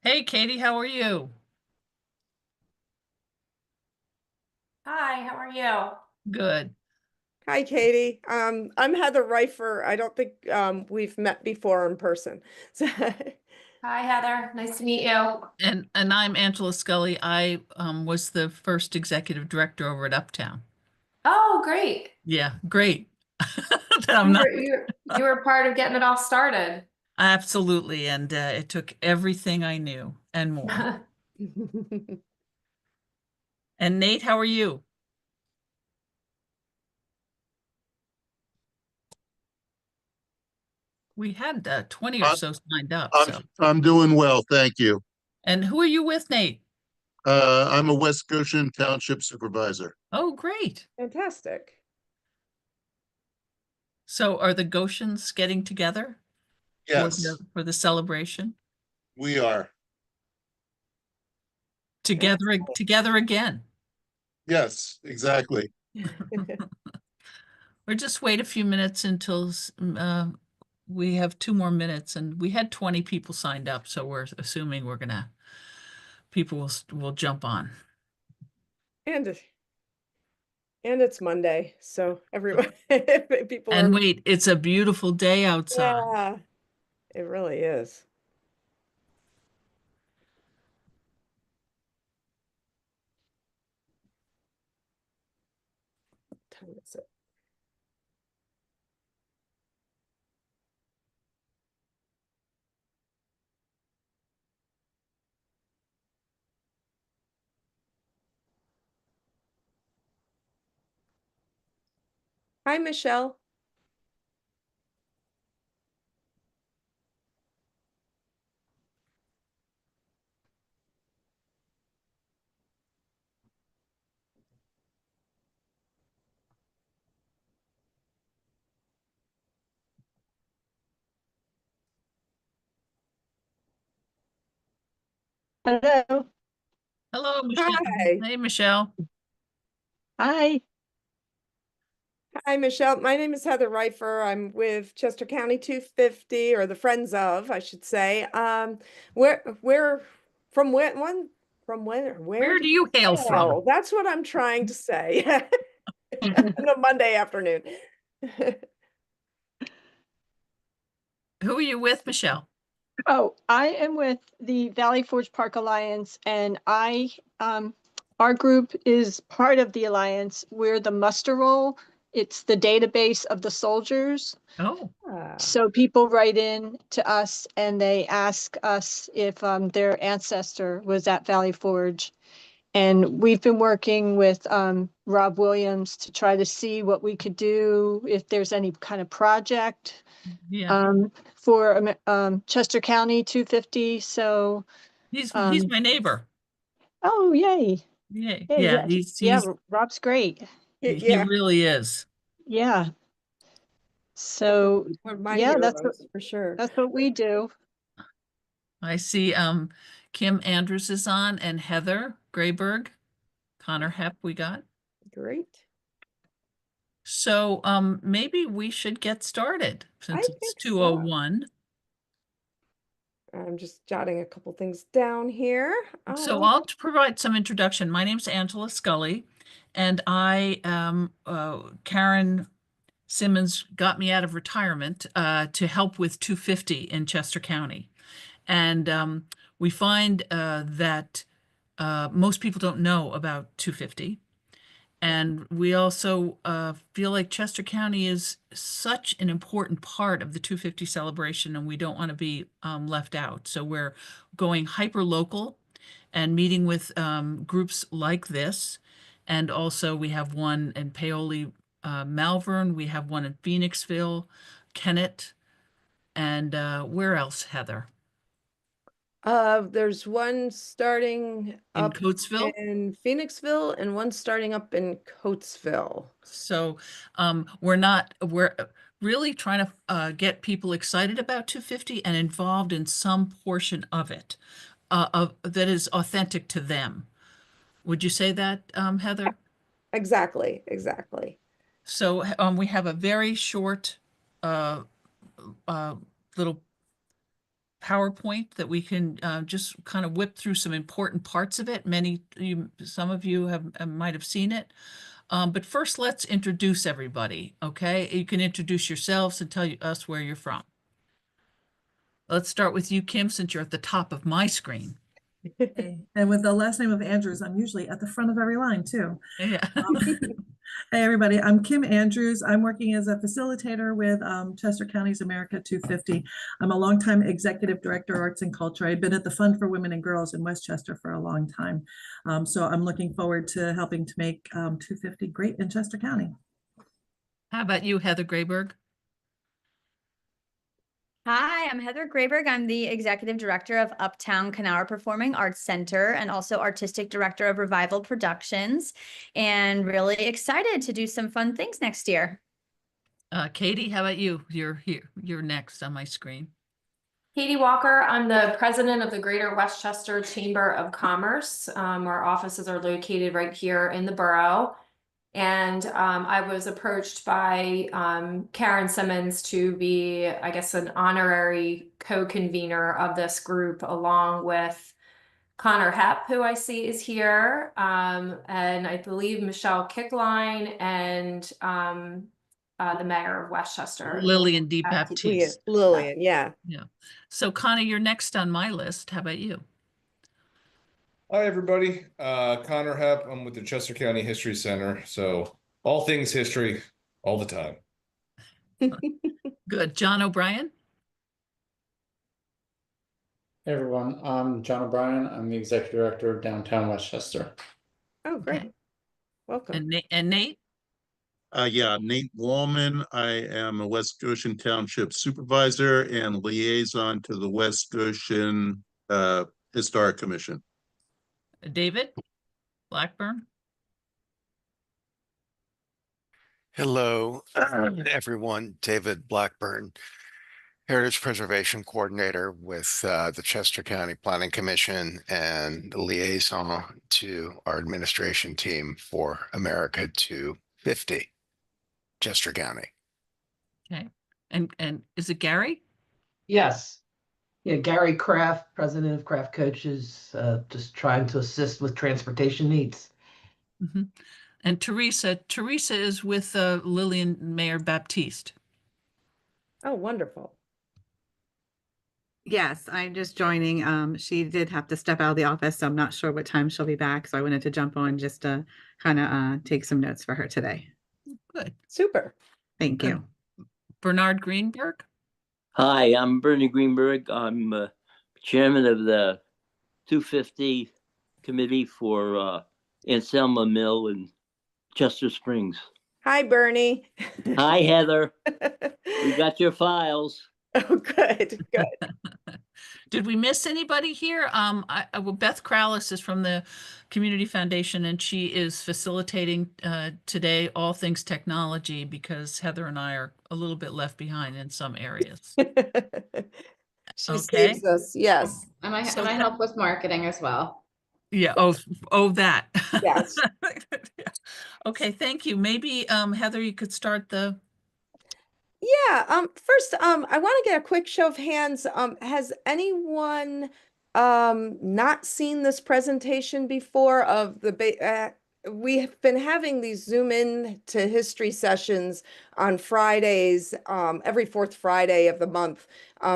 Hey, Katie, how are you? Hi, how are you? Good. Hi, Katie. I'm Heather Reifer. I don't think we've met before in person. So, Hi, Heather. Nice to meet you. And I'm Angela Scully. I was the first executive director over at Uptown. Oh, great. Yeah, great. That I'm You not were you were part of getting it all started. absolutely, and it took everything I knew and more. And Nate, how are you? We had 20 or I- so signed up. I'm So, I'm doing well, thank you. and who are you with, Nate? I'm a West Goshen Township Supervisor. Oh, great. Fantastic. So, are the Goshens getting together for Yes, the celebration we are. together again? Yes, exactly. Or just wait a few minutes until we have 2 more minutes, and we had 20 people signed up, so we're assuming people will jump on. And and it's Monday, so everyone people And are wait, it's a beautiful day outside. yeah, it really is. What time is it? Hi, Michelle. Hello. Hello, Michelle. Hi. Hey, Michelle. Hi. Hi, Michelle. My name is Heather Reifer. I'm with Chester County 250, or the Friends of, I should say. Where from where Where do do you you hail from? hail? That's what I'm trying to say. On a Monday afternoon. Who are you with, Michelle? Oh, I am with the Valley Forge Park Alliance, and our group is part of the alliance. We're the muster roll. It's the database of the soldiers. Oh, Ah, So people write in to us and they ask us if their ancestor was at Valley Forge. And we've been working with Rob Williams to try to see what we could do, if there's any kind of project yeah. for Chester County 250. So, He's um, my neighbor. oh, yay. Yeah, Yeah, yeah. yeah. He's Yeah, he's Rob's great. he yeah, really is. Yeah. So, one of my yeah, heroes for sure. that's what we do. I see Kim Andrews is on and Heather Grayberg, Connor Hepp we got. Great. So maybe we should get started I since it's think so. 2:01. I'm just jotting a couple things down here. So I'll provide some introduction. My name's Angela Scully, and Karen Simmons got me out of retirement to help with 250 in Chester County. And we find that most people don't know about 250. And we also feel like Chester County is such an important part of the 250 celebration, and we don't want to be left out. So we're going hyper local and meeting with groups like this. And also, we have one in Paoli, Malvern, we have one in Phoenixville, Kennett, and where else, Heather? There's one starting In up Coatesville. in Phoenixville and one starting up in Coatesville. So we're really trying to get people excited about 250 and involved in some portion of it that is authentic to them. Would you say that, Heather? Exactly, exactly. So we have a very short uh, uh, little PowerPoint that we can just kind of whip through some important parts of it. Some of you might have seen it. But first, let's introduce everybody, okay? You can introduce yourselves and tell us where you're from. Let's start with you, Kim, since you're at the top of my screen. And with the last name of Andrews, I'm usually at the front of every line too. Yeah. Hey, everybody, I'm Kim Andrews. I'm working as a facilitator with Chester County's America 250. I'm a longtime executive director, arts and culture. I've been at the Fund for Women and Girls in Westchester for a long time. So I'm looking forward to helping to make 250 great in Chester County. How about you, Heather Grayberg? Hi, I'm Heather Grayberg. I'm the Executive Director of Uptown Kenauer Performing Arts Center and also Artistic Director of Revival Productions, and really excited to do some fun things next year. Katie, how about you? You're here. You're next on my screen. Katie Walker, I'm the president of the Greater Westchester Chamber of Commerce. Our offices are located right here in the borough. And I was approached by Karen Simmons to be, I guess, an honorary co-convener of this group, along with Connor Hepp, who I see is here, and I believe Michelle Kickline and the mayor of Westchester. Lillian D. Baptiste. Lillian, yeah. Yeah. So Connie, you're next on my list. How about you? Hi, everybody. Connor Hepp. I'm with the Chester County History Center. So all things history all the time. Good. John O'Brien? Hey everyone, I'm John O'Brien. I'm the Executive Director of Downtown Westchester. Oh, great. Okay. Welcome. And Nate? Yeah, Nate Wallman. I am a West Goshen Township Supervisor and liaison to the West Goshen Historic Commission. David Blackburn? Hello, everyone. David Blackburn, Heritage Preservation Coordinator with the Chester County Planning Commission and liaison to our administration team for America 250, Chester County. Okay. And is it Gary? Yes. Yeah, Gary Kraft, president of Kraft Coaches, just trying to assist with transportation needs. Mm-hmm. And Teresa is with Lillian Mayor Baptiste. Oh, wonderful. Yes, I'm just joining. She did have to step out of the office, so I'm not sure what time she'll be back. So I wanted to jump on just to kind of take some notes for her today. Good. Super. Thank you. Bernard Greenberg? Hi, I'm Bernie Greenberg. I'm chairman of the 250 committee for Anselma Mill in Chester Springs. Hi, Bernie. Hi, Heather. We got your files. Oh, good. Did we miss anybody here? Well, Beth Crowlis is from the Community Foundation, and she is facilitating today all things technology because Heather and I are a little bit left behind in some areas. She saves us, yes. And I help with marketing as well. Yeah. Oh, that. Yes. Okay. Thank you. Maybe Heather, you could start the. Yeah. First, I want to get a quick show of hands. Has anyone not seen this presentation before of the we have been having these Zoom in to history sessions on Fridays, every fourth Friday of the month.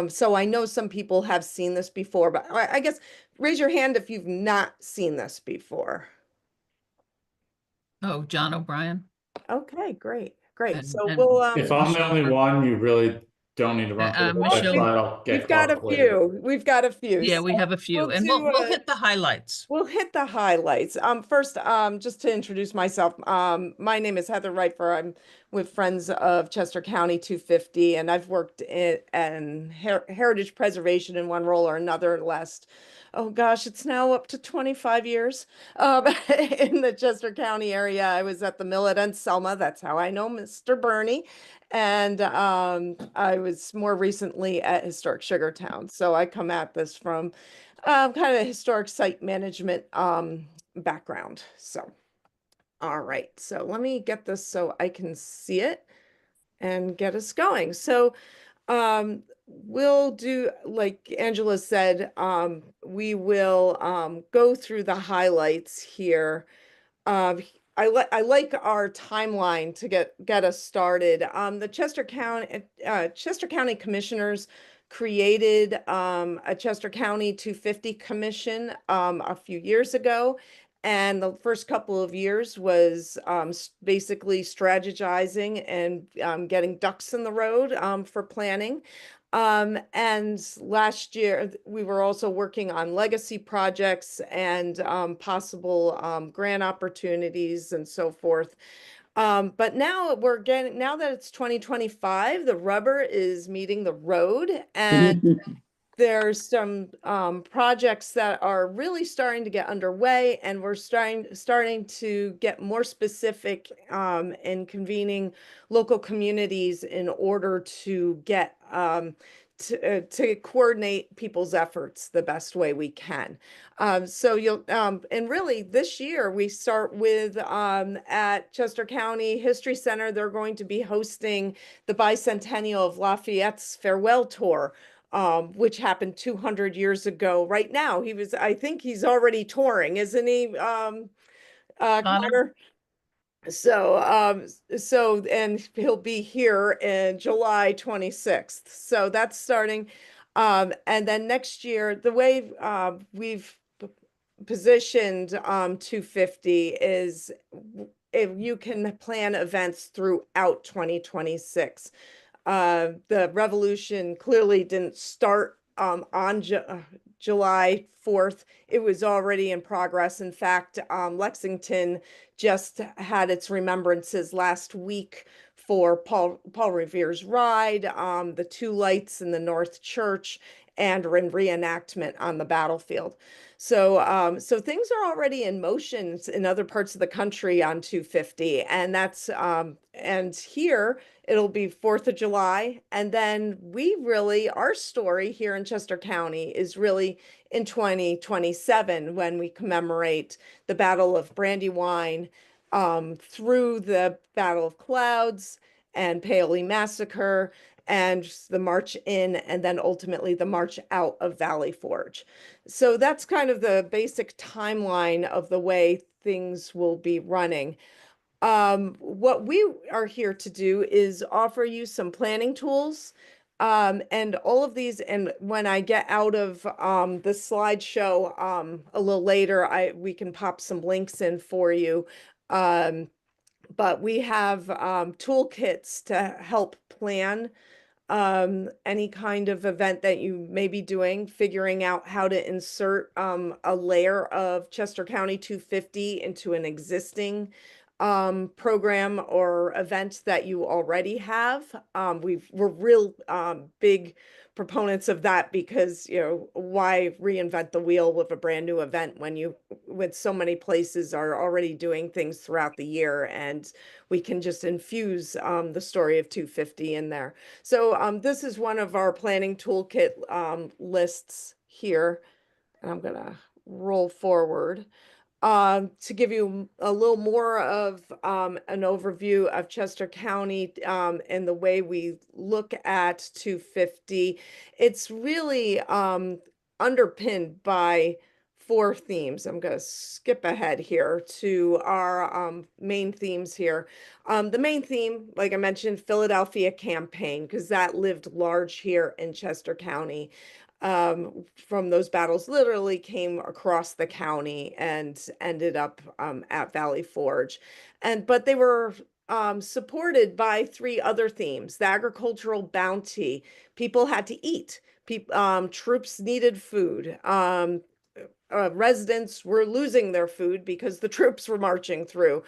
So I know some people have seen this before, but I guess raise your hand if you've not seen this before. Oh, John O'Brien. Okay, great. And- So and we'll If I'm the only one, you really don't need to run through the whole Michelle, slide. I'll get we've got a caught up later. few. We've got a few. Yeah, So we have a few, we'll and do we'll hit the highlights. We'll hit the highlights. First, just to introduce myself, my name is Heather Reifer. I'm with Friends of Chester County 250, and I've worked in heritage preservation in one role or another last, oh gosh, it's now up to 25 years in the Chester County area. I was at the mill at Anselma. That's how I know Mr. Bernie. And I was more recently at Historic Sugartown. So I come at this from kind of a historic site management background. So, all right. So let me get this so I can see it and get us going. So we'll do, like Angela said, we will go through the highlights here. I like our timeline to get us started. The Chester County Commissioners created a Chester County 250 Commission a few years ago. And the first couple of years was basically strategizing and getting ducks in the road for planning. And last year, we were also working on legacy projects and possible grant opportunities and so forth. But now now that it's 2025, the rubber is meeting the road, and there's some projects that are really starting to get underway, and we're starting to get more specific in convening local communities in order to get to coordinate people's efforts the best way we can. So you'll and really this year we start with at Chester County History Center, they're going to be hosting the bicentennial of Lafayette's farewell tour, which happened 200 years ago. Right now, I think he's already touring, isn't he, Connor? And he'll be here in July 26th. So that's starting. And then next year, the way we've positioned 250 is if you can plan events throughout 2026. The revolution clearly didn't start on July 4th. It was already in progress. In fact, Lexington just had its remembrances last week for Paul Revere's ride, the two lights in the North Church, and a reenactment on the battlefield. So things are already in motion in other parts of the country on 250, and that's and here it'll be 4th of July, and then our story here in Chester County is really in 2027 when we commemorate the Battle of Brandywine, through the Battle of Clouds and Paoli Massacre, and the march in, and then ultimately the march out of Valley Forge. So that's kind of the basic timeline of the way things will be running. What we are here to do is offer you some planning tools. And all of these, and when I get out of the slideshow a little later, we can pop some links in for you. But we have toolkits to help plan any kind of event that you may be doing, figuring out how to insert a layer of Chester County 250 into an existing program or event that you already have. We're real big proponents of that because, why reinvent the wheel with a brand new event when with so many places are already doing things throughout the year, and we can just infuse the story of 250 in there. So this is one of our planning toolkit lists here, and I'm gonna roll forward to give you a little more of an overview of Chester County and the way we look at 250. It's really underpinned by 4 themes. I'm going to skip ahead here to our main themes here. The main theme, like I mentioned, Philadelphia campaign, because that lived large here in Chester County. From those battles literally came across the county and ended up at Valley Forge. But they were supported by 3 other themes: the agricultural bounty, people had to eat, troops needed food, residents were losing their food because the troops were marching through.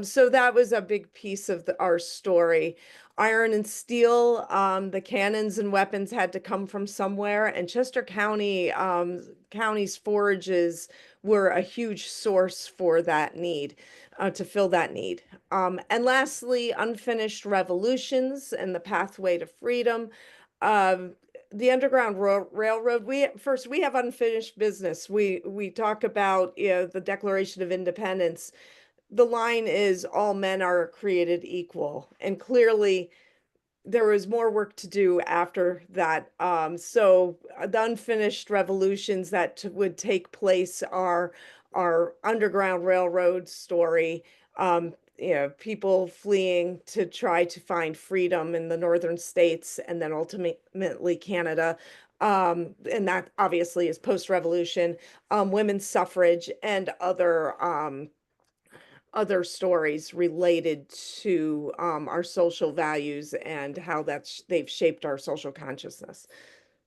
So that was a big piece of our story. Iron and steel, the cannons and weapons had to come from somewhere, and Chester County, county's forages were a huge source for that need, to fill that need. And lastly, unfinished revolutions and the pathway to freedom. The Underground Railroad, we have unfinished business. We talk about, the Declaration of Independence. The line is all men are created equal, and clearly there was more work to do after that. So the unfinished revolutions that would take place are our Underground Railroad story, people fleeing to try to find freedom in the northern states and then ultimately Canada. And that obviously is post-revolution, women's suffrage and other stories related to our social values and how they've shaped our social consciousness.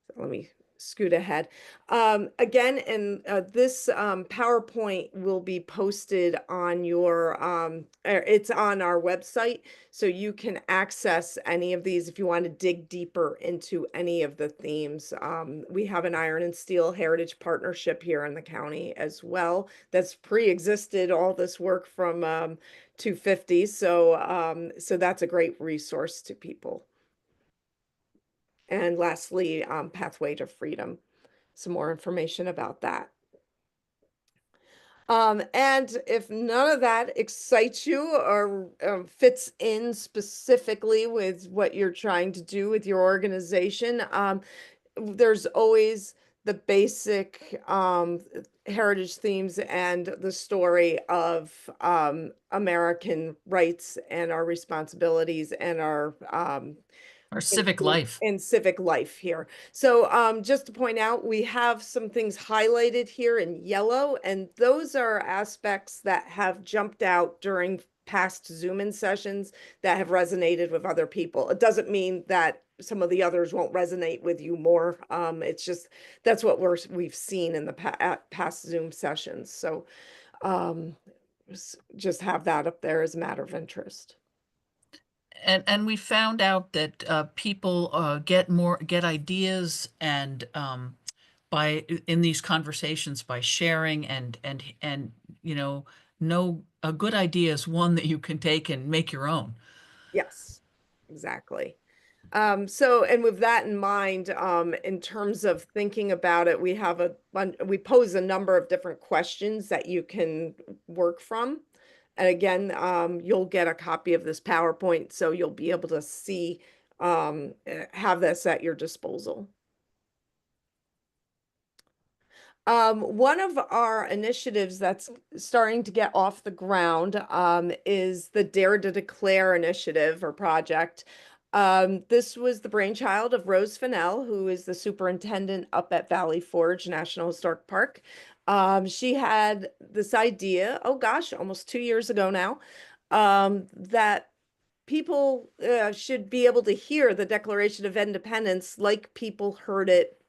So let me scoot ahead. Again, and this PowerPoint will be posted on it's on our website, so you can access any of these if you want to dig deeper into any of the themes. We have an Iron and Steel Heritage Partnership here in the county as well that's pre-existed all this work from 250. So that's a great resource to people. And lastly, Pathway to Freedom, some more information about that. And if none of that excites you or fits in specifically with what you're trying to do with your organization, there's always the basic heritage themes and the story of American rights and our responsibilities and our civic life. In civic life here. So just to point out, we have some things highlighted here in yellow, and those are aspects that have jumped out during past Zoom-in sessions that have resonated with other people. It doesn't mean that some of the others won't resonate with you more. It's just that's what we've seen in the past Zoom sessions. So just have that up there as a matter of interest. And we found out that people get ideas and in these conversations by sharing and a good idea is one that you can take and make your own. Yes, exactly. And with that in mind, in terms of thinking about it, we pose a number of different questions that you can work from. And again, you'll get a copy of this PowerPoint, so you'll be able to see, have this at your disposal. One of our initiatives that's starting to get off the ground is the Dare to Declare initiative or project. This was the brainchild of Rose Fennell, who is the superintendent up at Valley Forge National Historic Park. She had this idea, oh gosh, almost 2 years ago now, that people should be able to hear the Declaration of Independence like people heard it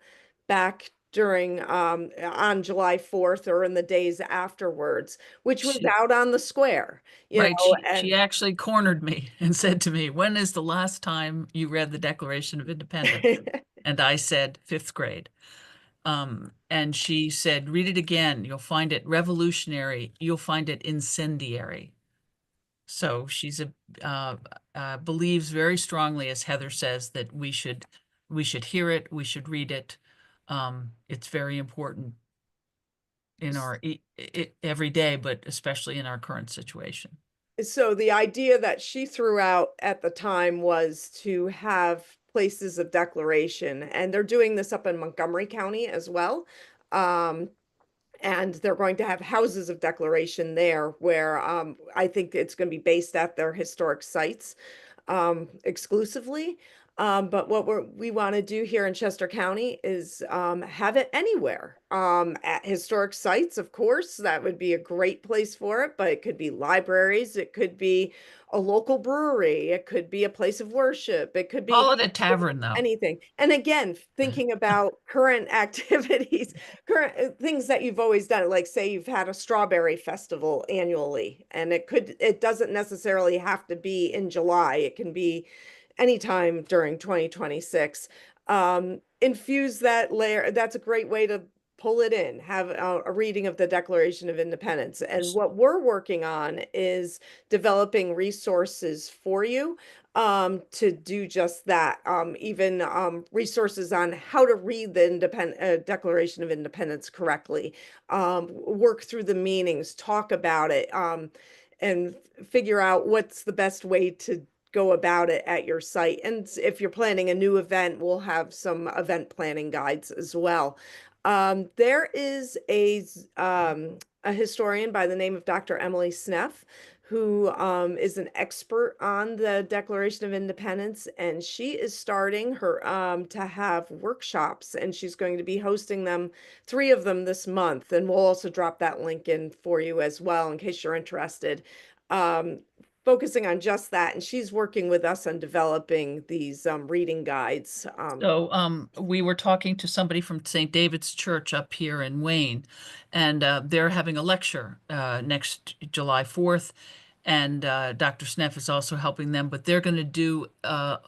back during on July 4th or in the days afterwards, which was out on the square, right. know, she actually cornered me and said to me, "When is the last time you read the Declaration of Independence?" And I said, 5th grade. And she said, "Read it again. You'll find it revolutionary. You'll find it incendiary." So she's believes very strongly, as Heather says, that we should hear it, we should read it. It's very important in our every day, but especially in our current situation. So the idea that she threw out at the time was to have places of declaration, and they're doing this up in Montgomery County as well. And they're going to have houses of declaration there where I think it's going to be based at their historic sites exclusively. But what we want to do here in Chester County is have it anywhere. At historic sites, of course, that would be a great place for it, but it could be libraries, it could be a local brewery, it could be a place of worship, it could be call it a tavern, though. Anything. And again, thinking about current activities, current things that you've always done, like say you've had a strawberry festival annually, and it doesn't necessarily have to be in July, it can be anytime during 2026. Infuse that layer. That's a great way to pull it in, have a reading of the Declaration of Independence. And what we're working on is developing resources for you to do just that. Even resources on how to read the Declaration of Independence correctly, work through the meanings, talk about it, and figure out what's the best way to go about it at your site. And if you're planning a new event, we'll have some event planning guides as well. There is a historian by the name of Dr. Emily Sneff, who is an expert on the Declaration of Independence, and she is starting her to have workshops, and she's going to be hosting them, 3 of them this month, and we'll also drop that link in for you as well in case you're interested. Focusing on just that, and she's working with us on developing these reading guides. So we were talking to somebody from St. David's Church up here in Wayne, and they're having a lecture next July 4th, and Dr. Sneff is also helping them, but they're going to do what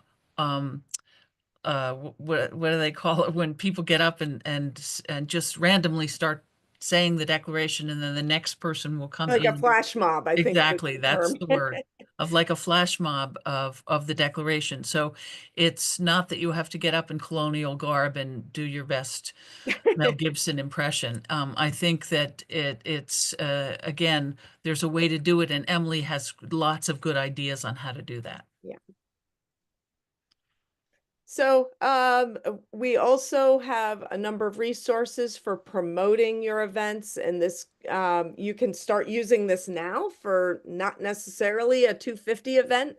do they call it when people get up and just randomly start saying the declaration, and then the next person will come Like in. a flash mob, I think. Exactly, that's the word, of like a flash mob of the declaration. So it's not that you have to get up in colonial garb and do your best Mel Gibson impression. I think that it's again, there's a way to do it, and Emily has lots of good ideas on how to do that. Yeah. So we also have a number of resources for promoting your events, and this you can start using this now for not necessarily a 250 event.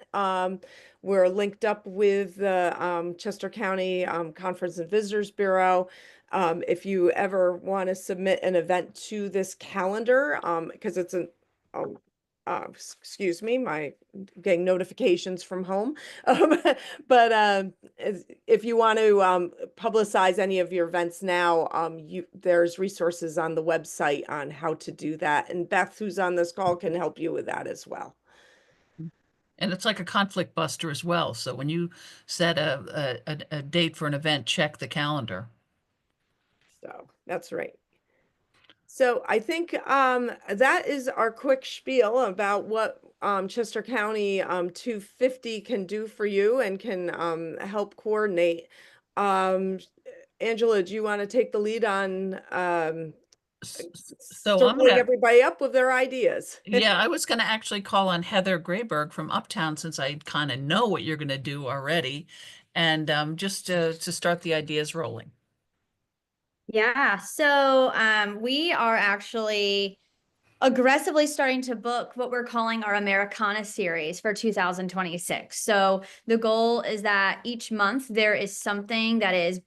We're linked up with the Chester County Conference and Visitors Bureau. If you ever want to submit an event to this calendar, because it's an excuse me, my getting notifications from home. But if you want to publicize any of your events now, there's resources on the website on how to do that. And Beth, who's on this call, can help you with that as well. And it's like a conflict buster as well. So when you set a date for an event, check the calendar. So that's right. So I think that is our quick spiel about what Chester County 250 can do for you and can help coordinate. Angela, do you want to take the lead on So I'm circling gonna, everybody up with their ideas? yeah, I was gonna actually call on Heather Grayberg from Uptown, since I kind of know what you're gonna do already, and just to start the ideas rolling. Yeah, so we are actually aggressively starting to book what we're calling our Americana series for 2026. So the goal is that each month there is something that is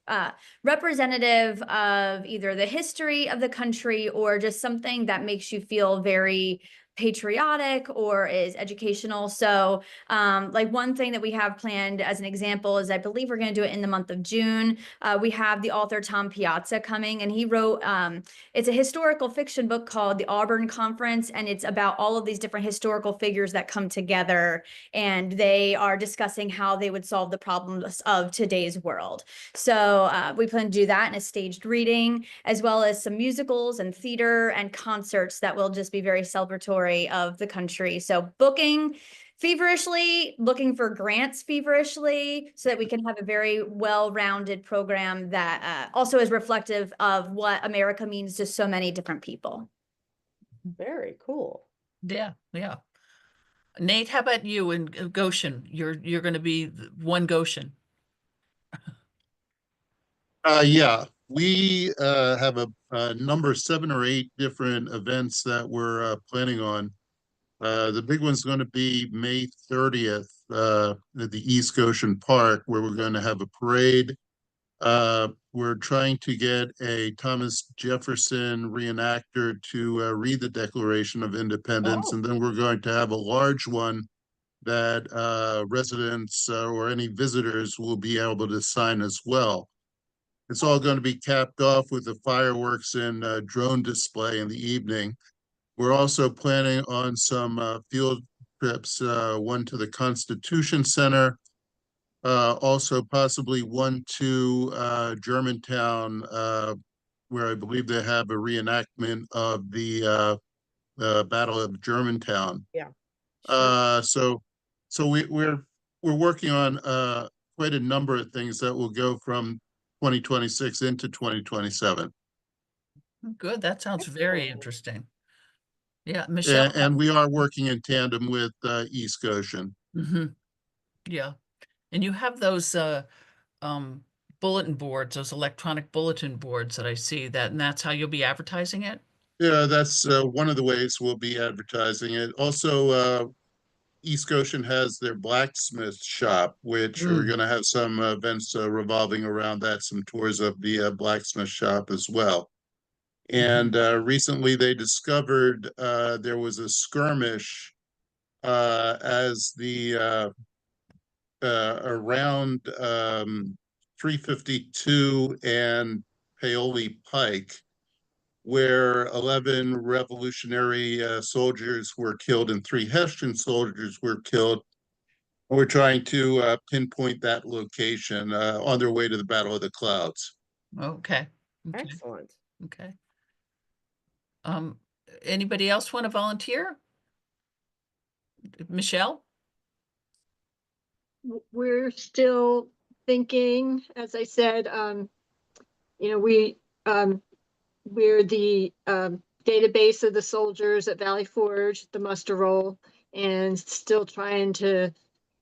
representative of either the history of the country or just something that makes you feel very patriotic or is educational. So like one thing that we have planned as an example is I believe we're going to do it in the month of June. We have the author Tom Piazza coming, and he wrote it's a historical fiction book called The Auburn Conference, and it's about all of these different historical figures that come together, and they are discussing how they would solve the problems of today's world. So we plan to do that in a staged reading, as well as some musicals and theater and concerts that will just be very celebratory of the country. So booking feverishly, looking for grants feverishly, so that we can have a very well-rounded program that also is reflective of what America means to so many different people. Very cool. Yeah, yeah. Nate, how about you in Goshen? You're going to be one Goshen. Yeah, we have a number 7 or 8 different events that we're planning on. The big one's going to be May 30th at the East Goshen Park, where we're going to have a parade. We're trying to get a Thomas Jefferson reenactor to read the Declaration of Independence, and then we're going to have a large one that residents or any visitors will be able to sign as well. It's all going to be capped off with the fireworks and drone display in the evening. We're also planning on some field trips, one to the Constitution Center, also possibly one to Germantown, where I believe they have a reenactment of the Battle of Germantown. Yeah. So we're working on quite a number of things that will go from 2026 into 2027. Good. That sounds very interesting. Yeah, Michelle. And we are working in tandem with East Goshen. Mhm. Yeah. And you have those bulletin boards, those electronic bulletin boards that I see that, and that's how you'll be advertising it? Yeah, that's one of the ways we'll be advertising it. Also, East Goshen has their blacksmith shop, which we're going to have some events revolving around that, some tours of the blacksmith shop as well. And recently they discovered there was a skirmish as the around 352 and Paoli Pike, where 11 revolutionary soldiers were killed and 3 Hessian soldiers were killed. We're trying to pinpoint that location on their way to the Battle of the Clouds. Okay. Okay. Excellent. Okay. Anybody else want to volunteer? Michelle? We're still thinking, as I said, you know, we're the database of the soldiers at Valley Forge, the muster roll, and still trying to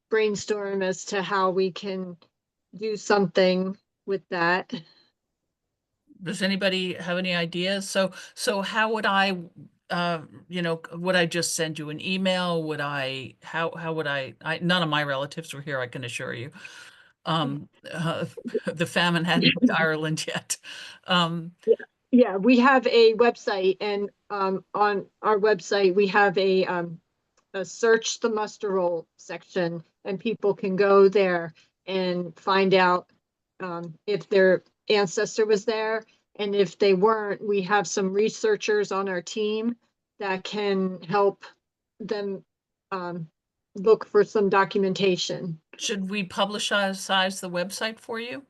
brainstorm as to how we can do something with that. Does anybody have any ideas? So how would I, would I just send you an email? Would I, how would none of my relatives were here, I can assure you. The famine hadn't hit Ireland yet. Yeah, we have a website, and on our website, we have a search the muster roll section, and people can go there and find out if their ancestor was there. And if they weren't, we have some researchers on our team that can help them look for some documentation. Should we publicize the website for you?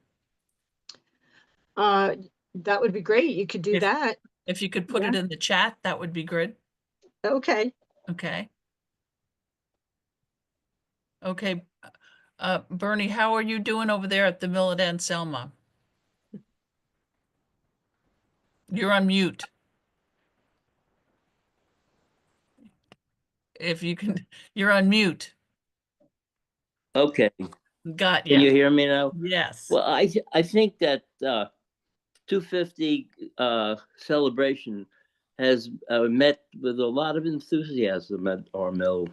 That would be great. You could do that. If you could put it in the chat, that would be good. Okay. Okay. Okay. Bernie, how are you doing over there at the Mill at Anselma? You're on mute. If you can, you're on mute. Okay. Got Can you you. hear me now? Yes. Well, I think that 250 celebration has met with a lot of enthusiasm at our mill,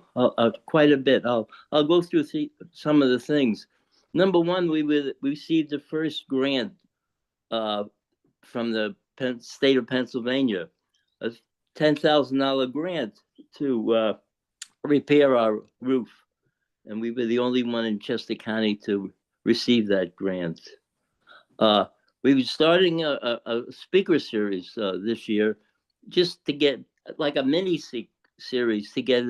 quite a bit. I'll go through some of the things. Number one, we received the first grant from the state of Pennsylvania, a $10,000 grant to repair our roof. And we were the only one in Chester County to receive that grant. We were starting a speaker series this year, just to get like a mini series to get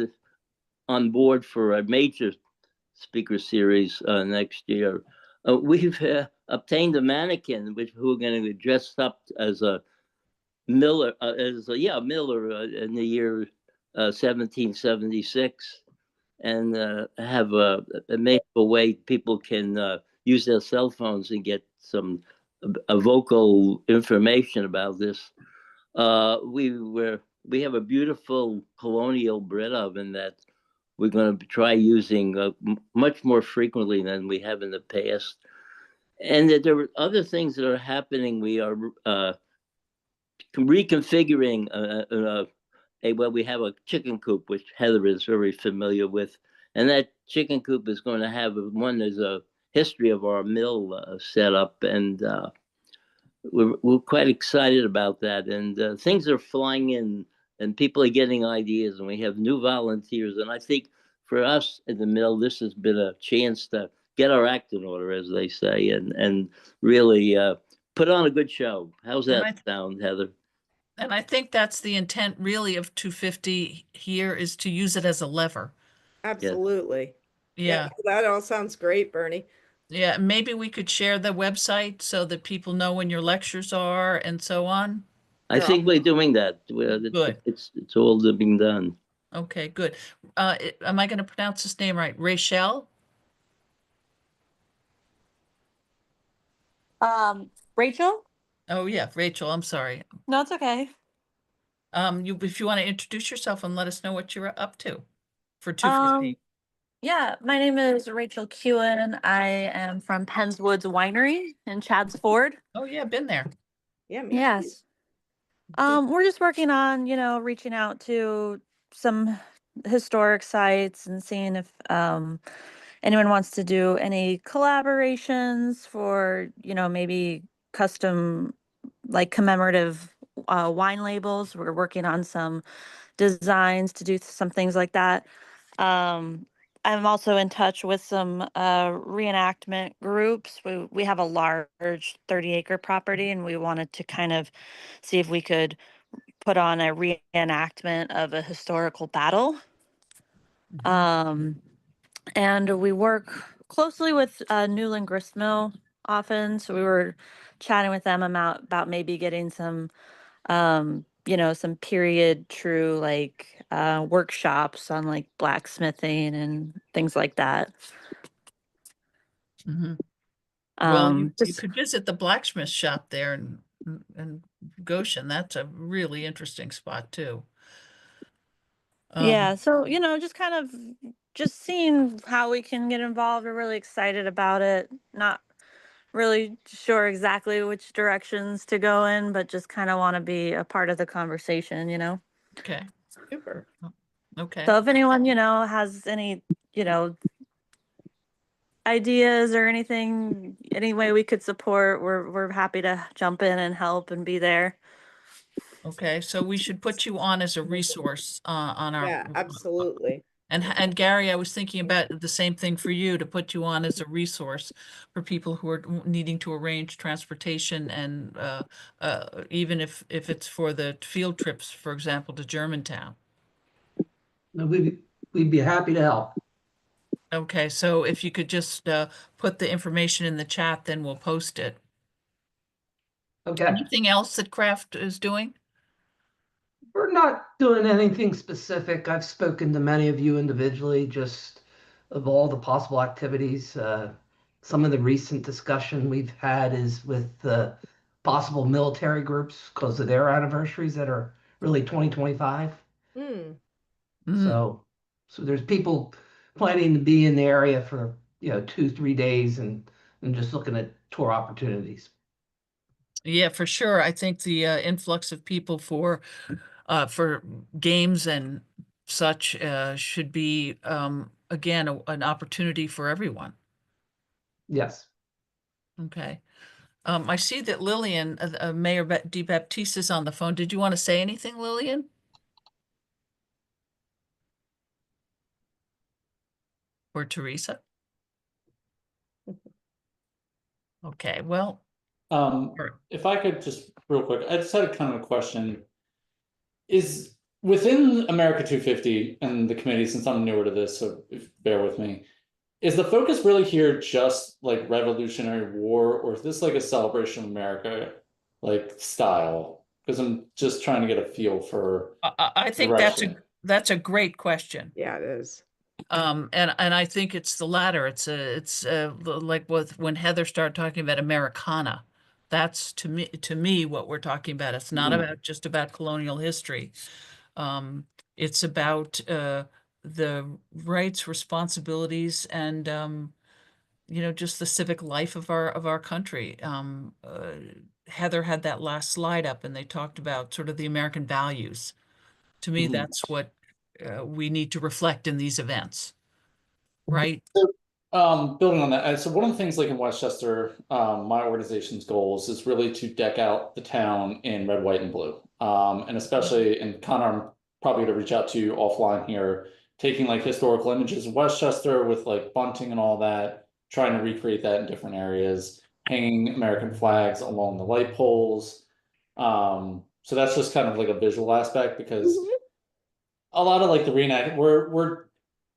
on board for a major speaker series next year. We've obtained a mannequin, who are going to dress up as a miller, miller in the year 1776, and have a way people can use their cell phones and get some vocal information about this. We have a beautiful colonial bread oven that we're going to try using much more frequently than we have in the past. And that there are other things that are happening. We are reconfiguring we have a chicken coop, which Heather is very familiar with. And that chicken coop is going to have there's a history of our mill set up, and we're quite excited about that. And things are flying in, and people are getting ideas, and we have new volunteers. And I think for us at the mill, this has been a chance to get our act in order, as they say, and really put on a good show. How's that sound, Heather? And I think that's the intent really of 250 here, is to use it as a lever. Absolutely. Yeah. That all sounds great, Bernie. Yeah, maybe we could share the website so that people know when your lectures are and so on. I think we're doing that. Good. It's all being done. Okay, good. Am I going to pronounce his name right? Rachel? Rachel? Oh yeah, Rachel, I'm sorry. No, it's okay. If you want to introduce yourself and let us know what you're up to for 250. Yeah, my name is Rachel Kewen. I am from Penns Woods Winery in Chadds Ford. Oh, yeah, been there. Yeah, me too. Yes. We're just working on, reaching out to some historic sites and seeing if anyone wants to do any collaborations for, maybe custom like commemorative wine labels. We're working on some designs to do some things like that. Um, I'm also in touch with some reenactment groups. We have a large 30-acre property, and we wanted to kind of see if we could put on a reenactment of a historical battle. And we work closely with Newland Gristmill often, so we were chatting with them about maybe getting some some period true like workshops on like blacksmithing and things like that. Mhm. Well, you Just could visit the blacksmith shop there in Goshen. That's a really interesting spot too. yeah, so just kind of just seeing how we can get involved. We're really excited about it. Not really sure exactly which directions to go in, but just kind of want to be a part of the conversation. Okay, Super. okay, So if anyone, has any, you know, ideas or anything, any way we could support, we're happy to jump in and help and be there. okay. So we should put you on as a resource on our. Yeah, absolutely. And Gary, I was thinking about the same thing for you, to put you on as a resource for people who are needing to arrange transportation and even if it's for the field trips, for example, to Germantown. No, we'd be happy to help. Okay, so if you could just put the information in the chat, then we'll post it. Okay. Anything else that Kraft is doing? We're not doing anything specific. I've spoken to many of you individually, just of all the possible activities. Some of the recent discussion we've had is with possible military groups because of their anniversaries that are really 2025. Hmm. Mm, So there's people planning to be in the area for 2, 3 days and just looking at tour opportunities. yeah, for sure. I think the influx of people for games and such should be again an opportunity for everyone. Yes. Okay. I see that Lillian, Mayor DeBaptiste is on the phone. Did you want to say anything, Lillian? Or Teresa? Okay, well, Sure. If I could just real quick, I just had a kind of a question. Is within America 250 and the committee, since I'm newer to this, so bear with me, is the focus really here just like Revolutionary War, or is this like a celebration of America like style? Because I'm just trying to get a feel for I think direction. that's a great question. Yeah, it is. And I think it's the latter. It's like when Heather started talking about Americana. That's to me what we're talking about. It's not about just about colonial history. It's about the rights, responsibilities, and just the civic life of our country. Heather had that last slide up, and they talked about sort of the American values. To me, that's what we need to reflect in these events, right? Building on that, so one of the things like in Westchester, my organization's goals is really to deck out the town in red, white, and blue. And especially, and Connor, I'm probably gonna reach out to you offline here, taking like historical images of Westchester with like bunting and all that, trying to recreate that in different areas, hanging American flags along the light poles. So that's just kind of like a visual aspect because a lot of like the reenact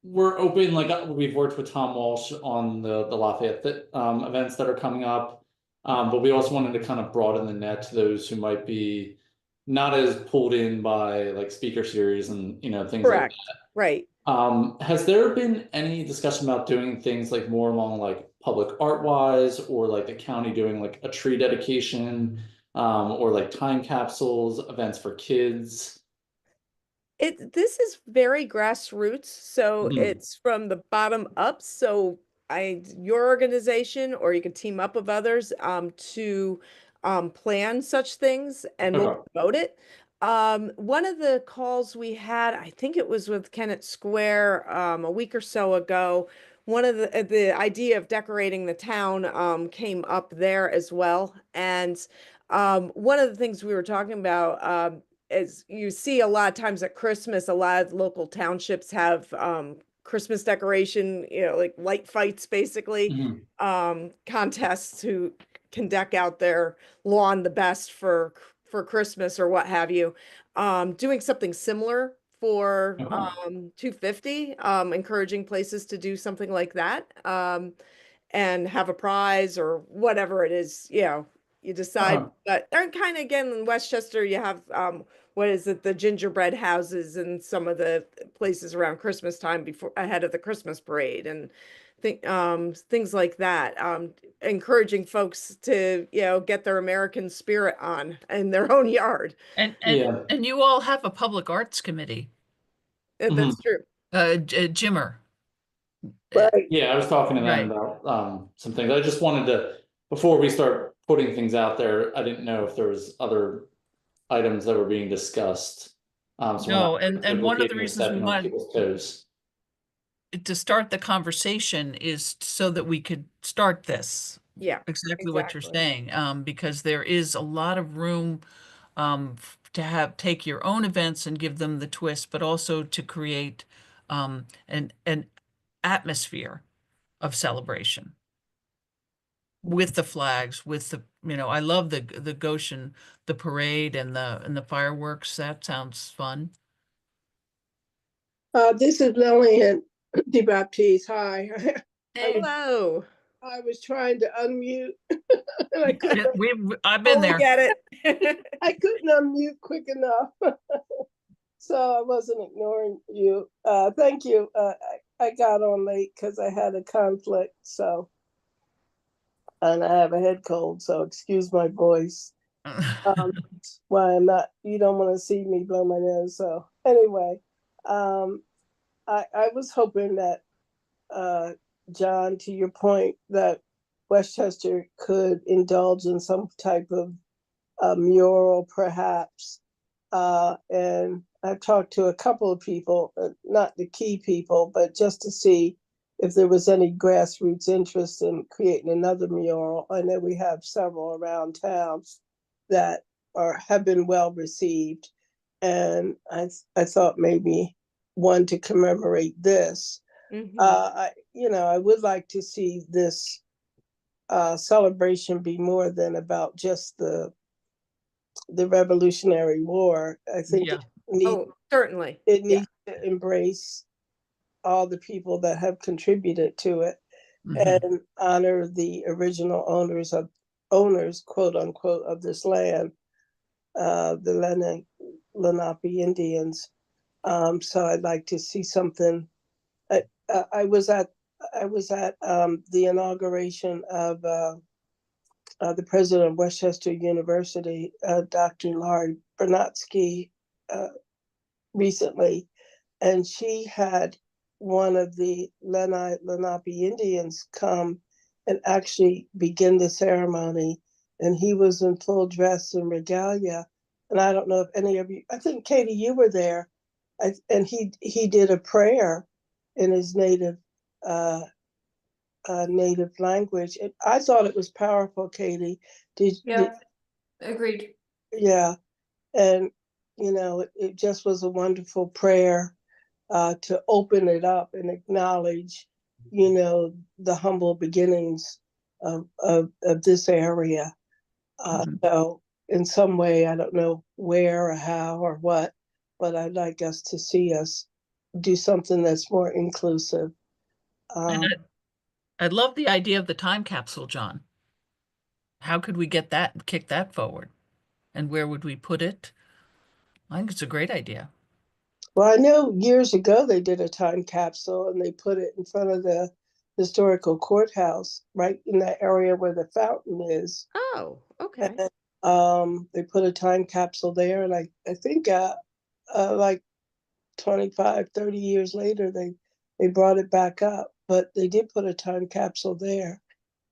we're open, like we've worked with Tom Walsh on the Lafayette events that are coming up, but we also wanted to kind of broaden the net to those who might be not as pulled in by like speaker series and things Correct. like Right. that. Has there been any discussion about doing things like more along like public art wise, or like the county doing like a tree dedication, or like time capsules, events for kids? This is very grassroots, so Mhm. it's from the bottom up. So your organization, or you can team up with others, to plan such things, and we'll Okay. promote it. One of the calls we had, I think it was with Kennett Square, a week or so ago. One of the idea of decorating the town, came up there as well. And one of the things we were talking about, as you see a lot of times at Christmas, a lot of local townships have Christmas decoration, like light fights, basically, Mhm. contests who can deck out their lawn the best for Christmas or what have you. Doing something similar for Okay. 250, encouraging places to do something like that. And have a prize or whatever it is, you decide. Okay. But they're kind of, again, in Westchester, you have what is it, the gingerbread houses and some of the places around Christmas time before ahead of the Christmas parade, and things like that. Encouraging folks to, get their American spirit on in their own yard. And Yeah. you all have a public arts committee, That's Mhm. true. Jimmer. Right. Yeah, I was talking to them Right. about some things. I just wanted to, before we start putting things out there, I didn't know if there was other items that were being discussed. So we're No, not and one of the duplicating or reasons we stepping on want people's toes. to start the conversation is so that we could start this. Yeah, Exactly what you're exactly. saying, because there is a lot of room to take your own events and give them the twist, but also to create an atmosphere of celebration with the flags, with the, I love the Goshen, the parade and the fireworks. That sounds fun. This is Lillian DeBaptiste. Hi. Hello. I was trying to unmute and I couldn't. I've been Totally there. get it. I couldn't unmute quick enough. So I wasn't ignoring you. Thank you. I got on late because I had a conflict. So, and I have a head cold. So excuse my voice. Why I'm not, you don't want to see me blow my nose. So anyway, I was hoping that, John, to your point, that Westchester could indulge in some type of mural, perhaps. And I've talked to a couple of people, not the key people, but just to see if there was any grassroots interest in creating another mural. I know we have several around town that have been well received, and I thought maybe one to commemorate this. I would like to see this celebration be more than about just the Revolutionary War. I think Yeah. Certainly. it needs to embrace all the people that have contributed to it and honor the original owners, quote unquote, of this land, the Lenape Indians. So I'd like to see something. I was at the inauguration of the president of Westchester University, Dr. Laurie Bernatsky, recently, and she had one of the Lenape Indians come and actually begin the ceremony, and he was in full dress and regalia. And I don't know if any of you, I think Katie, you were there, and he did a prayer in his native language. I thought it was powerful, Katie. Agreed. Yeah, and it just was a wonderful prayer to open it up and acknowledge, the humble beginnings of this area. So in some way, I don't know where or how or what, but I'd like us to see us do something that's more inclusive. And I love the idea of the time capsule, John. How could we kick that forward? And where would we put it? I think it's a great idea. Well, I know years ago they did a time capsule and they put it in front of the historical courthouse, right in that area where the fountain is. Oh, okay. And, they put a time capsule there, and I think like 25, 30 years later, they brought it back up, but they did put a time capsule there.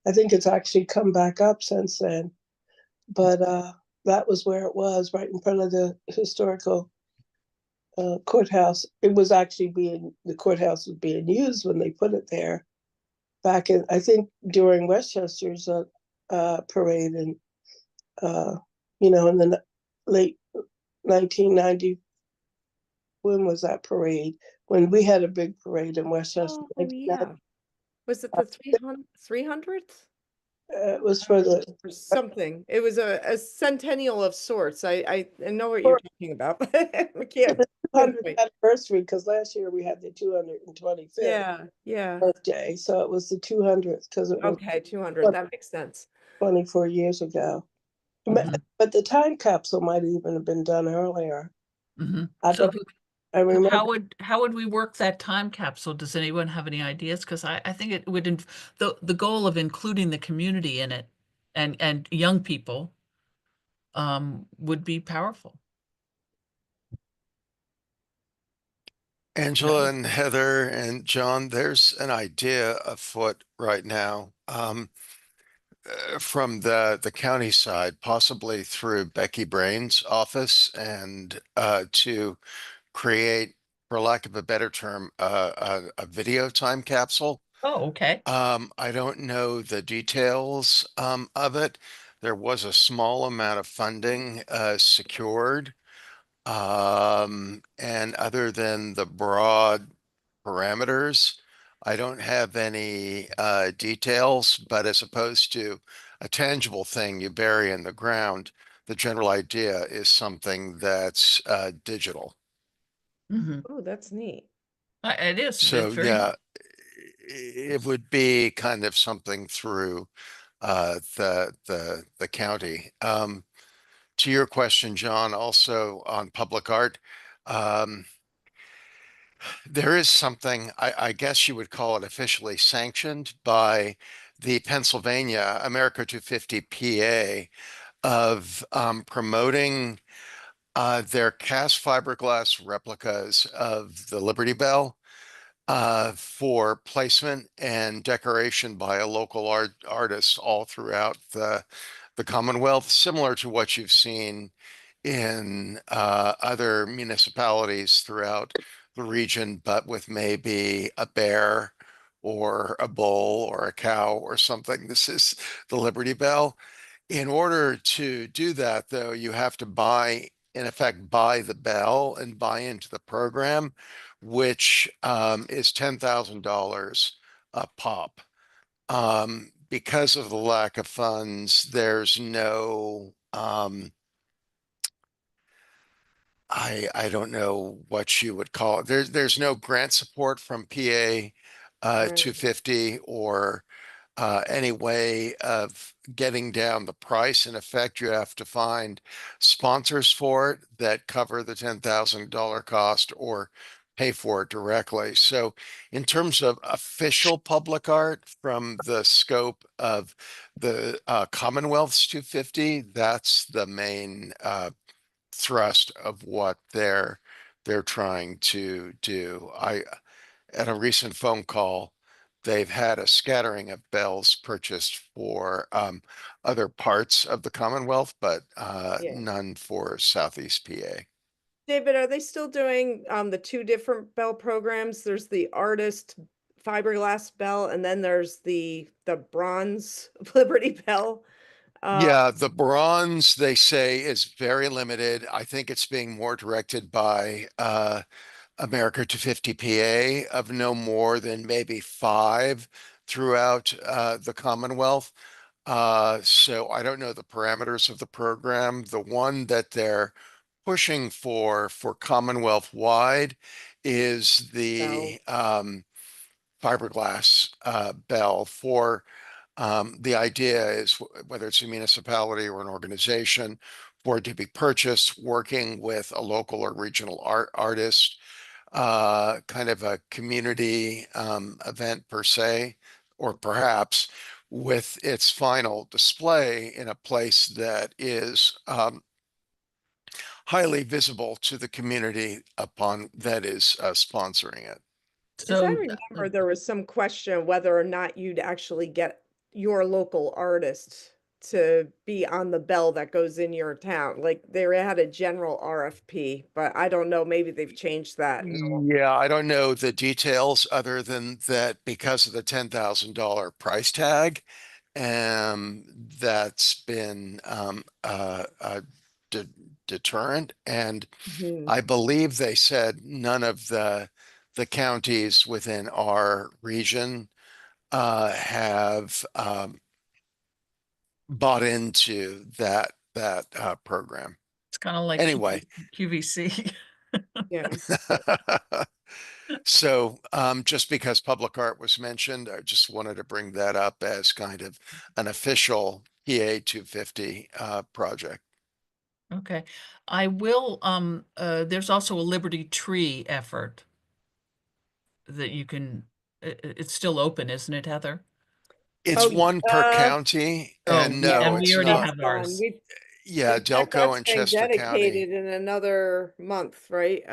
I think it's actually come back up since then, but that was where it was, right in front of the historical courthouse. It was actually the courthouse was being used when they put it there back in, I think, during Westchester's parade, and in the late 1990. When was that parade? When we had a big parade in Westchester. Oh, yeah. Was it the 300th? It was for the Or something. It was a centennial of sorts. I know what you're talking about. I can't. 200th anniversary, because last year we had the 225th Yeah. birthday, so it was the 200th because it was Okay, 200. That makes sense. 24 years ago. Mhm. But the time capsule might even have been done earlier. Mhm. I So don't- I remember. how would we work that time capsule? Does anyone have any ideas? Because I think it would the goal of including the community in it and young people would be powerful. Angela and Heather and John, there's an idea afoot right now from the county side, possibly through Becky Brain's office, and to create, for lack of a better term, a video time capsule. Oh, okay. I don't know the details of it. There was a small amount of funding secured. And other than the broad parameters, I don't have any details, but as opposed to a tangible thing you bury in the ground, the general idea is something that's digital. Oh, that's neat. It is. So It's very yeah, it would be kind of something through the county. To your question, John, also on public art, um, there is something, I guess you would call it officially sanctioned by the Pennsylvania America 250 PA of promoting their cast fiberglass replicas of the Liberty Bell for placement and decoration by a local artist all throughout the Commonwealth, similar to what you've seen in other municipalities throughout the region, but with maybe a bear or a bull or a cow or something. This is the Liberty Bell. In order to do that, though, you have to buy, in effect, buy the bell and buy into the program, which is $10,000 a pop. Because of the lack of funds, there's no I don't know what you would call it. There's no grant support from PA Right. 250 or any way of getting down the price. In effect, you have to find sponsors for it that cover the $10,000 cost or pay for it directly. So in terms of official public art from the scope of the Commonwealth's 250, that's the main thrust of what they're trying to do. At a recent phone call, they've had a scattering of bells purchased for other parts of the Commonwealth, but Yeah. none for Southeast PA. David, are they still doing the two different bell programs? There's the artist fiberglass bell, and then there's the bronze Liberty Bell. Yeah, the bronze, they say, is very limited. I think it's being more directed by America 250 PA of no more than maybe 5 throughout the Commonwealth. So I don't know the parameters of the program. The one that they're pushing for Commonwealth wide is the fiberglass bell for the idea is whether it's a municipality or an organization for it to be purchased working with a local or regional artist, kind of a community event per se, or perhaps with its final display in a place that is highly visible to the community upon that is sponsoring it. As I So remember, there was some question whether or not you'd actually get your local artist to be on the bell that goes in your town. Like they had a general RFP, but I don't know, maybe they've changed that. Yeah, I don't know the details other than that because of the $10,000 price tag, that's been a deterrent. And Mhm. I believe they said none of the counties within our region have bought into that program. it's kind of like Anyway. QVC. Yeah. So just because public art was mentioned, I just wanted to bring that up as kind of an official A250 project. Okay. I will, there's also a Liberty Tree effort that you can, it's still open, isn't it, Heather? It's Oh, one per county, and yeah, no, and we it's already not. have ours. Yeah, In fact, Delco that's and being Chester County. dedicated in another month, right?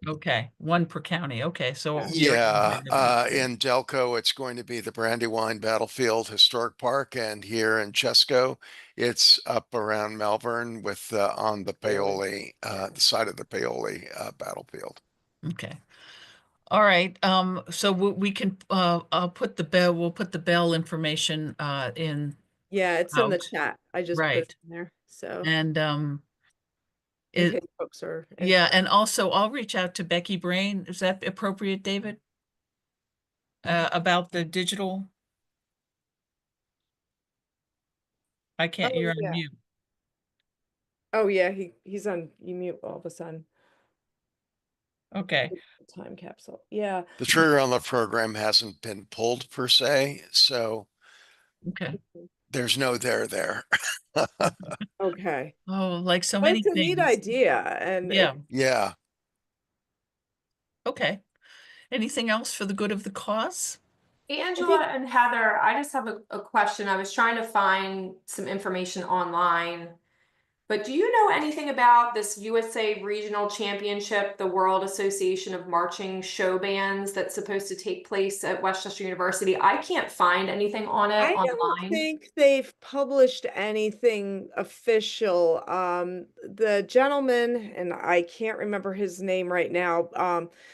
Okay, one per county. Okay, so Yeah. we already Yeah, have that. in Delco, it's going to be the Brandywine Battlefield Historic Park, and here in Chesco, it's up around Malvern with on the Paoli, the side of the Paoli battlefield. Okay. All right. So we can I'll put the bell, we'll put the bell information in Yeah, it's in the out. chat. I just put it Right. in there. So And in it case folks are yeah, and also I'll reach out to Becky Brain. Is that appropriate, David? About the digital. I can't, Oh you're on yeah. mute. Oh yeah, he's on you mute all of a sudden. Okay. Time capsule. Yeah. The trigger on the program hasn't been pulled per se, so Okay. there's no there. Okay. Oh, like so But many it's a neat things. idea, and Yeah. Yeah. Okay. Anything else for the good of the cause? Angela and Heather, I just have a question. I was trying to find some information online. But do you know anything about this USA Regional Championship, the World Association of Marching Show Bands that's supposed to take place at Westchester University? I can't find anything on it I don't online. think they've published anything official. The gentleman, and I can't remember his name right now.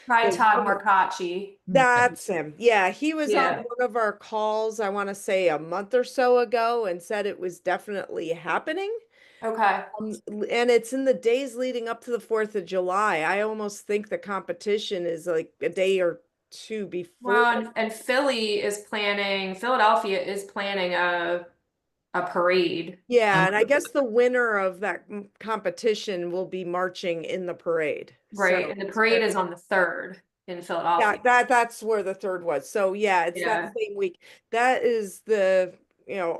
Try the- Todd Marcacci. That's him. Yeah, he was on Yeah. one of our calls, I want to say a month or so ago, and said it was definitely happening. Okay. And it's in the days leading up to the 4th of July. I almost think the competition is like a day or two before. Well, and Philadelphia is planning a parade. Yeah, and I guess the winner of that competition will be marching in the parade. Right, So and the parade is on the 3rd in Philadelphia. yeah, that's where the third was. So yeah, it's Yeah. that same week. That is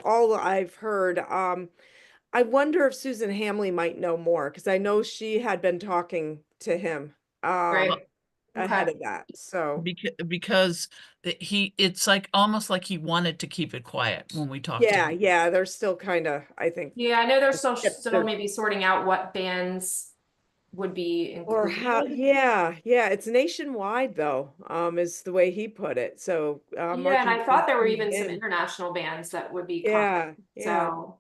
all I've heard. I wonder if Susan Hamley might know more because I know she had been talking to him Right. ahead Okay. of that. So Because it's like almost like he wanted to keep it quiet when we talked to yeah, him. yeah, they're still kind of, I think, Yeah, I know they're still they're- maybe sorting out what bands would be or how, included. yeah, it's nationwide though, is the way he put it. So Yeah, and marching I thought there were bands even some in. international bands that would be Yeah, coming. yeah. So,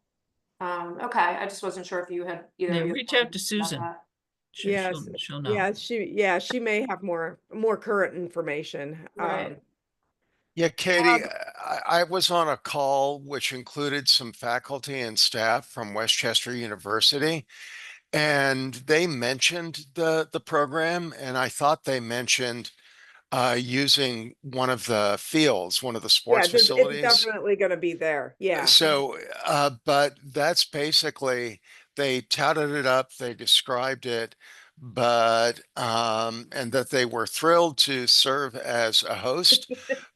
okay, I just wasn't sure if you had either. Yeah, of you reach had out to about Susan. that. Yes, She'll know. yeah, she may have more current information. Right. Yeah, Katie, I was on a call which included some faculty and staff from Westchester University, and they mentioned the program, and I thought they mentioned using one of the fields, one of the Yeah, sports it's facilities. definitely going to be there. Yeah. So, but that's basically, they touted it up, they described it, but, and that they were thrilled to serve as a host,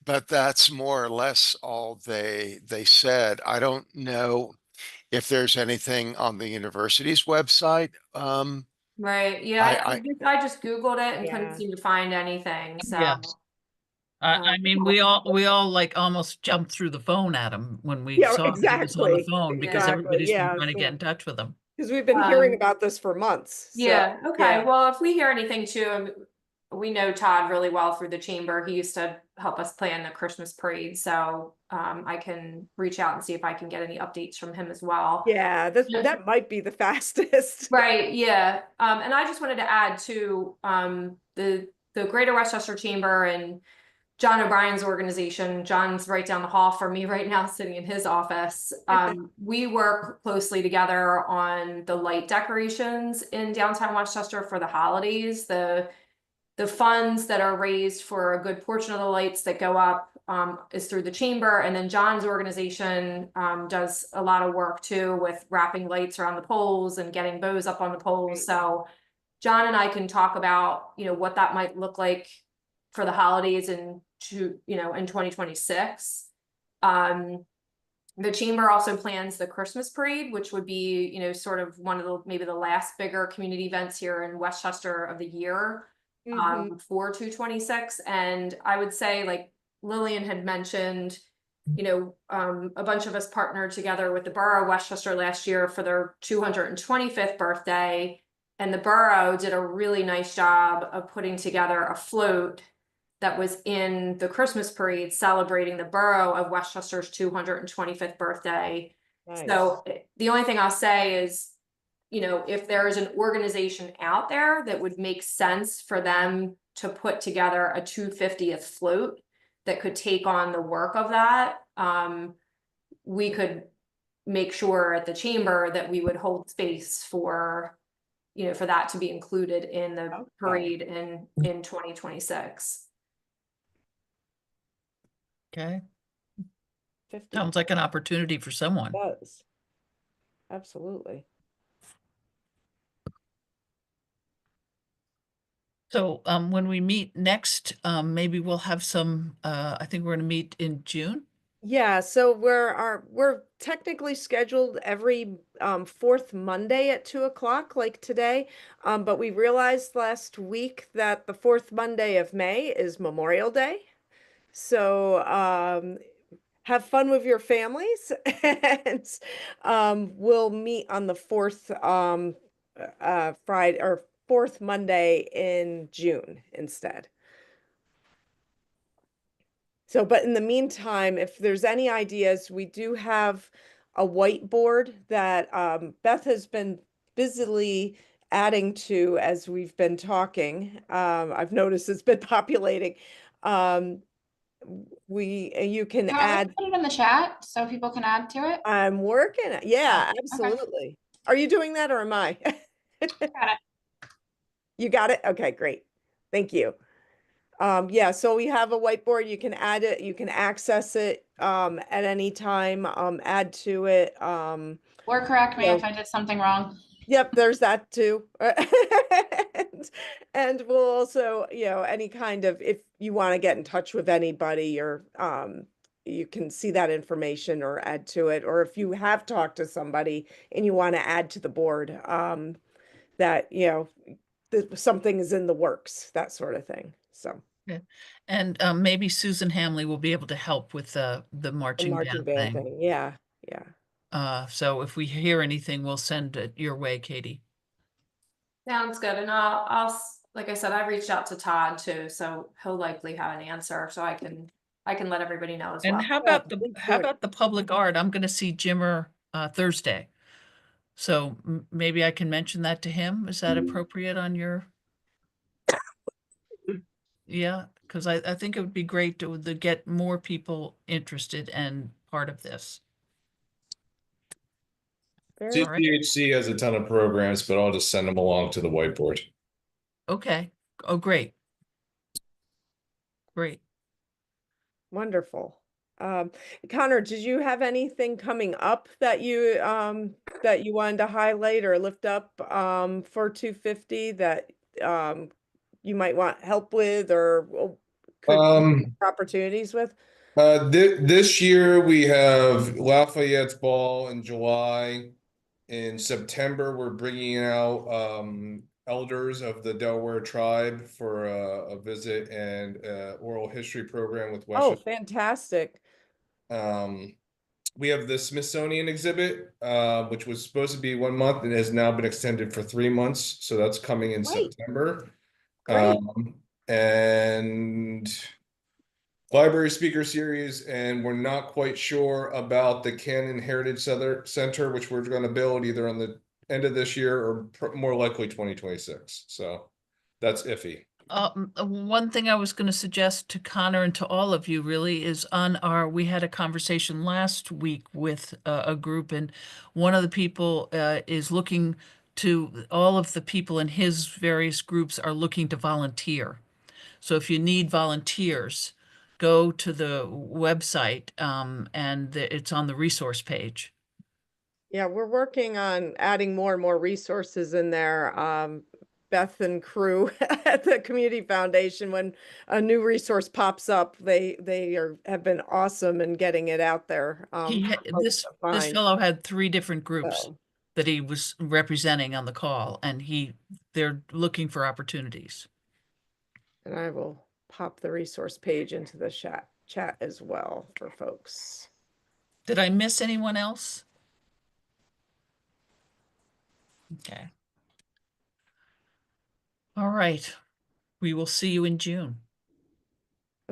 but that's more or less all they said. I don't know if there's anything on the university's website. Right. Yeah, I just Googled it and couldn't Yeah. seem to find anything. So, Yes. I mean, we all like almost jumped through the phone at him when we Yeah, saw that he was on the exactly. phone because Exactly. everybody's been Yeah. trying to So get in touch with him. Because we've been hearing Um, about this for months. So, Yeah, okay. yeah. Well, if we hear anything too, we know Todd really well through the chamber. He used to help us plan the Christmas parade. So I can reach out and see if I can get any updates from him as well. Yeah, that might be the fastest. Right, yeah. And I just wanted to add to the Greater Westchester Chamber and John O'Brien's organization. John's right down the hall from me right now, sitting in his office. We work closely together on the light decorations in downtown Westchester for the holidays. The funds that are raised for a good portion of the lights that go up is through the chamber, and then John's organization does a lot of work too with wrapping lights around the poles and getting bows up on the poles. So John and I can talk about, what that might look like for the holidays in 2026. The chamber also plans the Christmas parade, which would be, sort of one of maybe the last bigger community events here in Westchester of the year for 226. And I would say, like Lillian had mentioned, a bunch of us partnered together with the borough of Westchester last year for their 225th birthday. And the borough did a really nice job of putting together a float that was in the Christmas parade celebrating the borough of Westchester's 225th birthday. Nice. So the only thing I'll say is, if there is an organization out there that would make sense for them to put together a 250th float that could take on the work of that, we could make sure at the chamber that we would hold space for, for that to be included in the parade in 2026. Okay. 50. Sounds like an opportunity for someone. It does. Absolutely. So when we meet next, maybe we'll have some, I think we're going to meet in June. Yeah, so we're technically scheduled every fourth Monday at 2 o'clock, like today. But we realized last week that the fourth Monday of May is Memorial Day. So have fun with your families, and we'll meet on the fourth Friday or fourth Monday in June instead. So, but in the meantime, if there's any ideas, we do have a whiteboard that Beth has been busily adding to as we've been talking. I've noticed it's been populating. You can add. Put it in the chat so people can add to it. I'm working. Yeah, Okay. absolutely. Are you doing that or am I? Got it. You got it? Okay, great. Thank you. Yeah, so we have a whiteboard. You can add it, you can access it at any time, add to it. Or correct me if I did something wrong. Yep, there's that too. And we'll also, any kind of, if you want to get in touch with anybody or you can see that information or add to it. Or if you have talked to somebody and you want to add to the board, that, something is in the works, that sort of thing. So. Yeah. And maybe Susan Hamley will be able to help with the marching band thing. Yeah, yeah. So if we hear anything, we'll send it your way, Katie. Sounds good. And I'll like I said, I reached out to Todd too, so he'll likely have an answer, so I can let everybody know as well. And how about the public art? I'm going to see Jimmer Thursday. So maybe I can mention that to him. Is that appropriate on your? Yeah, because I think it would be great to get more people interested and part of this. CCHC has a ton of programs, but I'll just send them along to the whiteboard. Okay. Oh, great. Great. Wonderful. Connor, did you have anything coming up that you wanted to highlight or lift up for 250 that you might want help with or could opportunities with? This year we have Lafayette's Ball in July. In September, we're bringing out elders of the Delaware tribe for a visit and oral history program with Westchester. Oh, fantastic. we have the Smithsonian exhibit, which was supposed to be 1 month and has now been extended for 3 months. So that's coming in Great. September. Great. And library speaker series, and we're not quite sure about the Cannon Heritage Center, which we're going to build either on the end of this year or more likely 2026. So that's iffy. One thing I was going to suggest to Connor and to all of you really is we had a conversation last week with a group, and one of the people is looking to, all of the people in his various groups are looking to volunteer. So if you need volunteers, go to the website and it's on the resource page. Yeah, we're working on adding more and more resources in there. Beth and crew at the Community Foundation, when a new resource pops up, they have been awesome in getting it out there. This fellow had 3 different groups So, that he was representing on the call, and they're looking for opportunities. and I will pop the resource page into the chat as well for folks. Did I miss anyone else? Okay. All right. We will see you in June.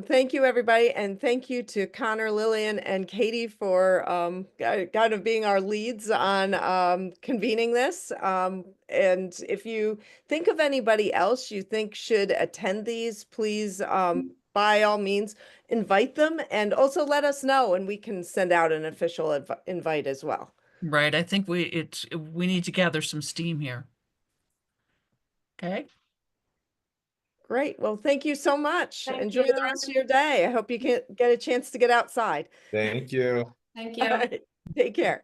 Thank you, everybody, and thank you to Connor, Lillian, and Katie for kind of being our leads on convening this. And if you think of anybody else you think should attend these, please, by all means, invite them, and also let us know, and we can send out an official invite as well. Right. I think we need to gather some steam here. Okay. Great. Well, thank you so much. Thank Enjoy you. the rest of your day. I hope you can get a chance to get outside. Thank you. Thank you. Take care.